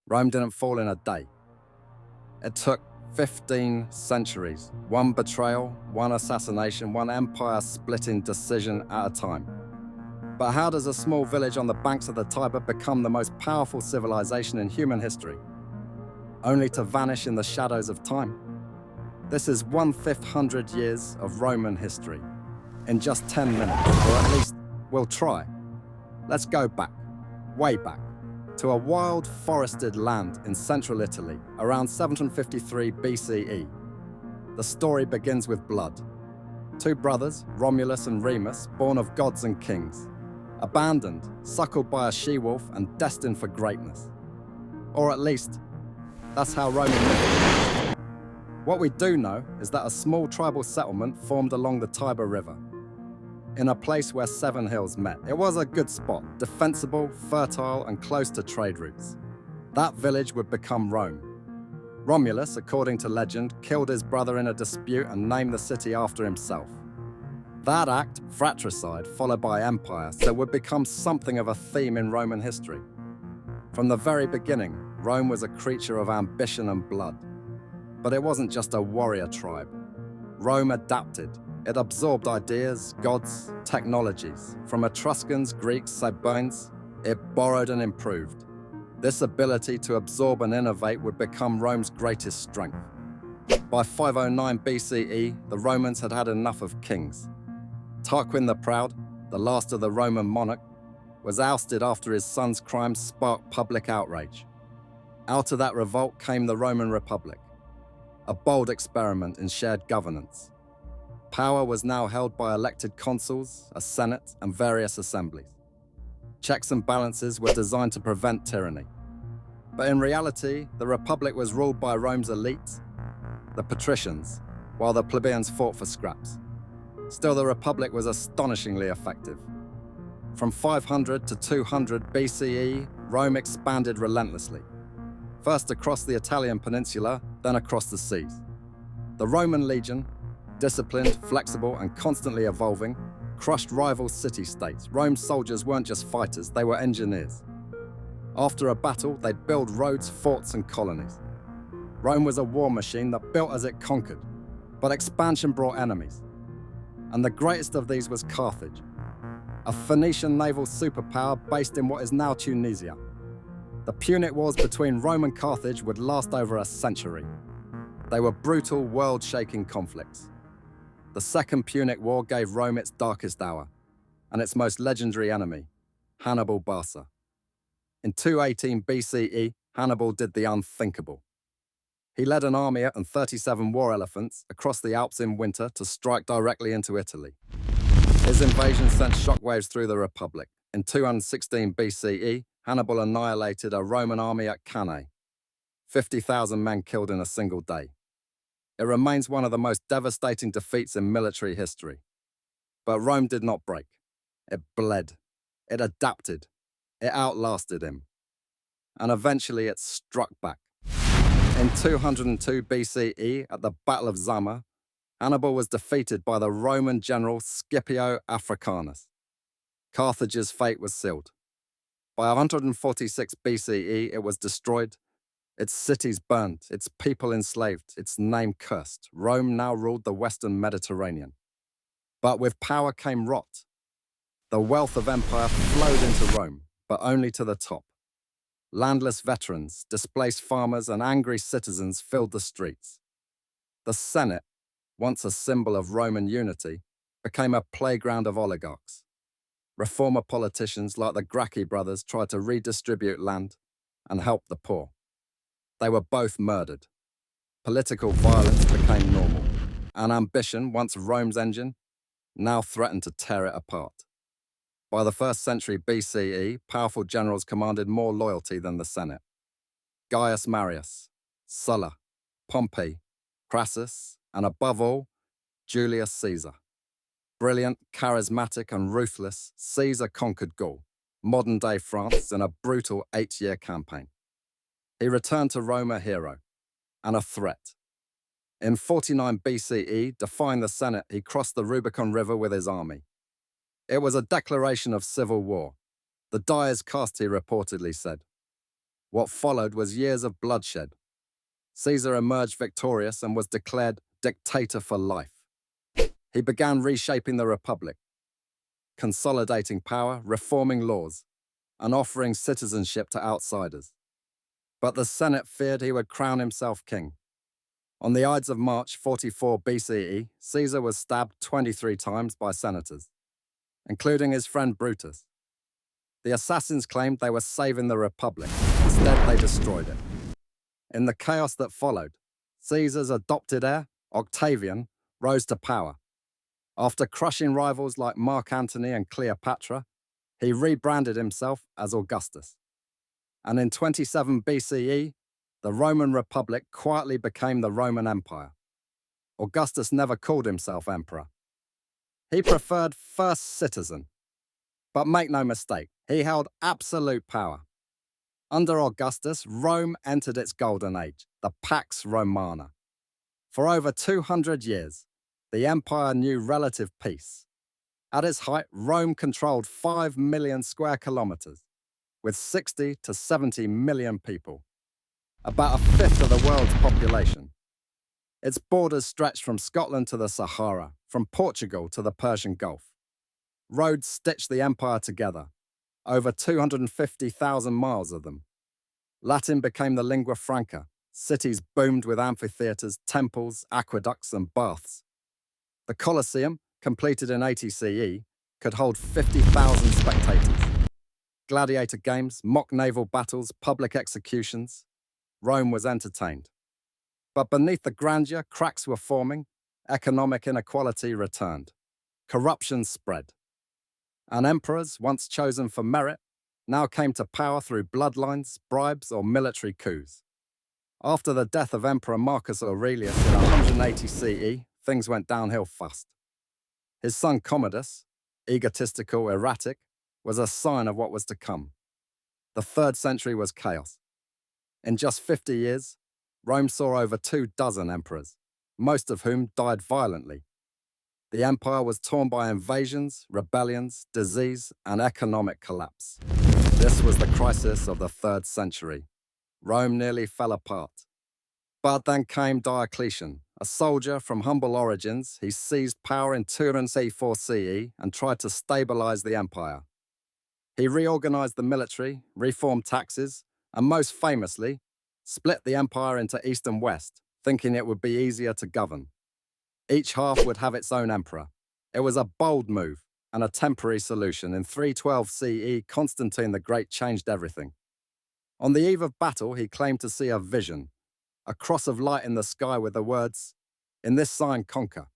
Rome didn't fall in a day. It took 15 centuries, one betrayal, one assassination, one empire splitting decision at a time. But how does a small village on the banks of the Tiber become the most powerful civilization in human history, only to vanish in the shadows of time? This is 1/500 years of Roman history in just 10 minutes, or at least we'll try. Let's go back, way back, to a wild forested land in central Italy around 753 BCE. The story begins with blood. Two brothers, Romulus and Remus, born of gods and kings, abandoned, suckled by a she-wolf and destined for greatness. Or at least, that's how Roman lived. What we do know is that a small tribal settlement formed along the Tiber River, in a place where 7 hills met. It was a good spot, defensible, fertile, and close to trade routes. That village would become Rome. Romulus, according to legend, killed his brother in a dispute and named the city after himself. That act, fratricide, followed by empire, so would become something of a theme in Roman history. From the very beginning, Rome was a creature of ambition and blood. But it wasn't just a warrior tribe. Rome adapted. It absorbed ideas, gods, technologies. From Etruscans, Greeks, Sabines, it borrowed and improved. This ability to absorb and innovate would become Rome's greatest strength. By 509 BCE, the Romans had had enough of kings. Tarquin the Proud, the last of the Roman monarch, was ousted after his son's crimes sparked public outrage. Out of that revolt came the Roman Republic, a bold experiment in shared governance. Power was now held by elected consuls, a senate, and various assemblies. Checks and balances were designed to prevent tyranny. But in reality, the Republic was ruled by Rome's elite, the patricians, while the plebeians fought for scraps. Still, the Republic was astonishingly effective. From 500 to 200 BCE, Rome expanded relentlessly. First across the Italian peninsula, then across the seas. The Roman legion, disciplined, flexible, and constantly evolving, crushed rival city-states. Rome's soldiers weren't just fighters, they were engineers. After a battle, they'd build roads, forts, and colonies. Rome was a war machine that built as it conquered, but expansion brought enemies. And the greatest of these was Carthage, a Phoenician naval superpower based in what is now Tunisia. The Punic Wars between Rome and Carthage would last over a century. They were brutal, world-shaking conflicts. The Second Punic War gave Rome its darkest hour, and its most legendary enemy, Hannibal Barca. In 218 BCE, Hannibal did the unthinkable. He led an army and 37 war elephants across the Alps in winter to strike directly into Italy. His invasion sent shockwaves through the Republic. In 216 BCE, Hannibal annihilated a Roman army at Cannae. 50,000 men killed in a single day. It remains one of the most devastating defeats in military history. But Rome did not break. It bled. It adapted. It outlasted him. And eventually it struck back. In 202 BCE, at the Battle of Zama, Hannibal was defeated by the Roman general Scipio Africanus. Carthage's fate was sealed. By 146 BCE, it was destroyed, its cities burned, its people enslaved, its name cursed. Rome now ruled the Western Mediterranean. But with power came rot. The wealth of empire flowed into Rome, but only to the top. Landless veterans, displaced farmers, and angry citizens filled the streets. The Senate, once a symbol of Roman unity, became a playground of oligarchs. Reformer politicians like the Gracchi brothers tried to redistribute land and help the poor. They were both murdered. Political violence became normal, and ambition, once Rome's engine, now threatened to tear it apart. By the 1st century BCE, powerful generals commanded more loyalty than the Senate. Gaius Marius, Sulla, Pompey, Crassus, and above all, Julius Caesar. Brilliant, charismatic, and ruthless, Caesar conquered Gaul, modern-day France, in a brutal 8-year campaign. He returned to Rome a hero and a threat. In 49 BCE, defying the Senate, he crossed the Rubicon River with his army. It was a declaration of civil war. The die is cast, he reportedly said. What followed was years of bloodshed. Caesar emerged victorious and was declared dictator for life. He began reshaping the republic, consolidating power, reforming laws, and offering citizenship to outsiders. But the Senate feared he would crown himself king. On the Ides of March 44 BCE, Caesar was stabbed 23 times by senators, including his friend Brutus. The assassins claimed they were saving the republic. Instead, they destroyed it. In the chaos that followed, Caesar's adopted heir, Octavian, rose to power. After crushing rivals like Mark Antony and Cleopatra, he rebranded himself as Augustus. And in 27 BCE, the Roman Republic quietly became the Roman Empire. Augustus never called himself emperor. He preferred first citizen. But make no mistake, he held absolute power. Under Augustus, Rome entered its golden age, the Pax Romana. For over 200 years, the empire knew relative peace. At its height, Rome controlled 5 million square kilometers, with 60 to 70 million people, about a fifth of the world's population. Its borders stretched from Scotland to the Sahara, from Portugal to the Persian Gulf. Roads stitched the empire together, over 250,000 miles of them. Latin became the lingua franca. Cities boomed with amphitheaters, temples, aqueducts, and baths. The Colosseum, completed in 80 CE, could hold 50,000 spectators. Gladiator games, mock naval battles, public executions. Rome was entertained. But beneath the grandeur, cracks were forming, economic inequality returned. Corruption spread. And emperors, once chosen for merit, now came to power through bloodlines, bribes, or military coups. After the death of Emperor Marcus Aurelius in 180 CE, things went downhill fast. His son Commodus, egotistical, erratic, was a sign of what was to come. The 3rd century was chaos. In just 50 years, Rome saw over 24 emperors, most of whom died violently. The empire was torn by invasions, rebellions, disease, and economic collapse. This was the crisis of the 3rd century. Rome nearly fell apart. But then came Diocletian, a soldier from humble origins. He seized power in 204 CE and tried to stabilize the empire. He reorganized the military, reformed taxes, and most famously, split the empire into east and west, thinking it would be easier to govern. Each half would have its own emperor. It was a bold move and a temporary solution. In 312 CE, Constantine the Great changed everything. On the eve of battle, he claimed to see a vision, a cross of light in the sky with the words, "In this sign conquer."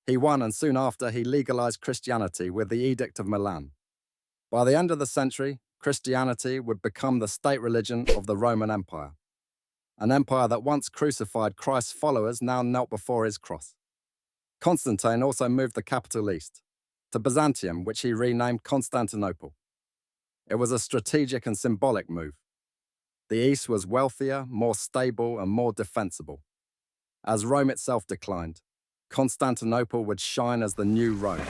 He won, and soon after, he legalized Christianity with the Edict of Milan. By the end of the century, Christianity would become the state religion of the Roman Empire. An empire that once crucified Christ's followers now knelt before his cross. Constantine also moved the capital east, to Byzantium, which he renamed Constantinople. It was a strategic and symbolic move. The east was wealthier, more stable, and more defensible. As Rome itself declined, Constantinople would shine as the new Rome.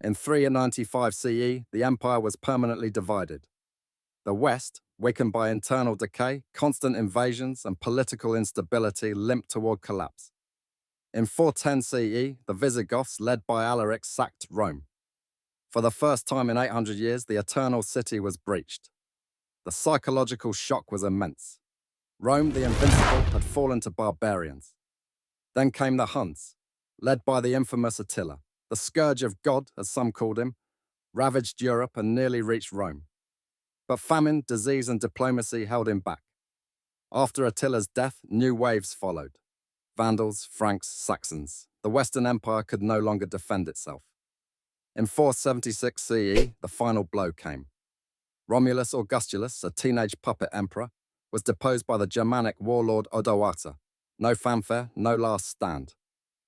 In 395 CE, the empire was permanently divided. The West, weakened by internal decay, constant invasions, and political instability, limped toward collapse. In 410 CE, the Visigoths, led by Alaric, sacked Rome. For the first time in 800 years, the Eternal City was breached. The psychological shock was immense. Rome, the invincible, had fallen to barbarians. Then came the Huns, led by the infamous Attila. The scourge of God, as some called him, ravaged Europe and nearly reached Rome. But famine, disease, and diplomacy held him back. After Attila's death, new waves followed. Vandals, Franks, Saxons. The Western Empire could no longer defend itself. In 476 CE, the final blow came. Romulus Augustulus, a teenage puppet emperor, was deposed by the Germanic warlord Odoacer. No fanfare, no last stand.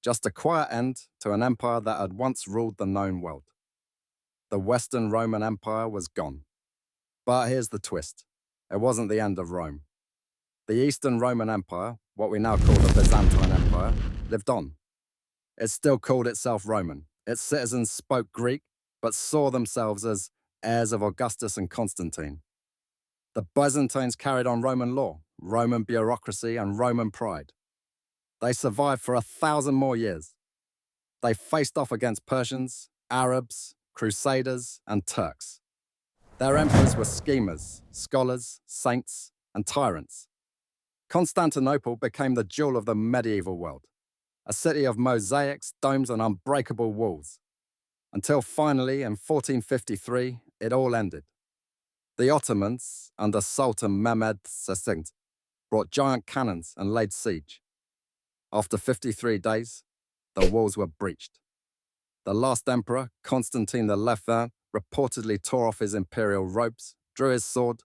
Just a quiet end to an empire that had once ruled the known world. The Western Roman Empire was gone. But here's the twist. It wasn't the end of Rome. The Eastern Roman Empire, what we now call the Byzantine Empire, lived on. It still called itself Roman. Its citizens spoke Greek, but saw themselves as heirs of Augustus and Constantine. The Byzantines carried on Roman law, Roman bureaucracy, and Roman pride. They survived for 1,000 more years. They faced off against Persians, Arabs, Crusaders, and Turks. Their emperors were schemers, scholars, saints, and tyrants. Constantinople became the jewel of the medieval world, a city of mosaics, domes, and unbreakable walls. Until finally, in 1453, it all ended. The Ottomans, under Sultan Mehmed II, brought giant cannons and laid siege. After 53 days, the walls were breached. The last emperor, Constantine the Great, reportedly tore off his imperial robes, drew his sword,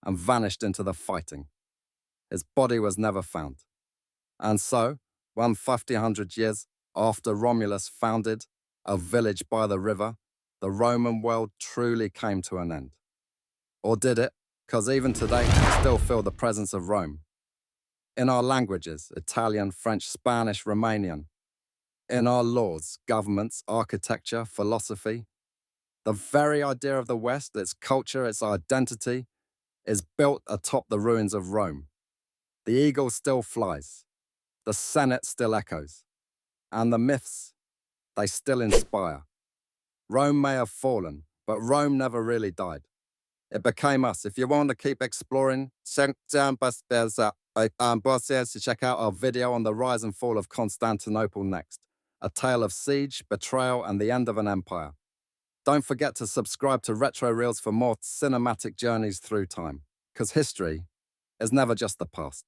and vanished into the fighting. His body was never found. And so, 1,500 years after Romulus founded a village by the river, the Roman world truly came to an end. Or did it? Because even today, we still feel the presence of Rome. In our languages, Italian, French, Spanish, Romanian. In our laws, governments, architecture, philosophy. The very idea of the West, its culture, its identity, is built atop the ruins of Rome. The eagle still flies. The Senate still echoes. And the myths, they still inspire. Rome may have fallen, but Rome never really died. It became us. If you want to keep exploring, check out our video on the rise and fall of Constantinople next. A tale of siege, betrayal, and the end of an empire. Don't forget to subscribe to Retro Reels for more cinematic journeys through time, because history is never just the past.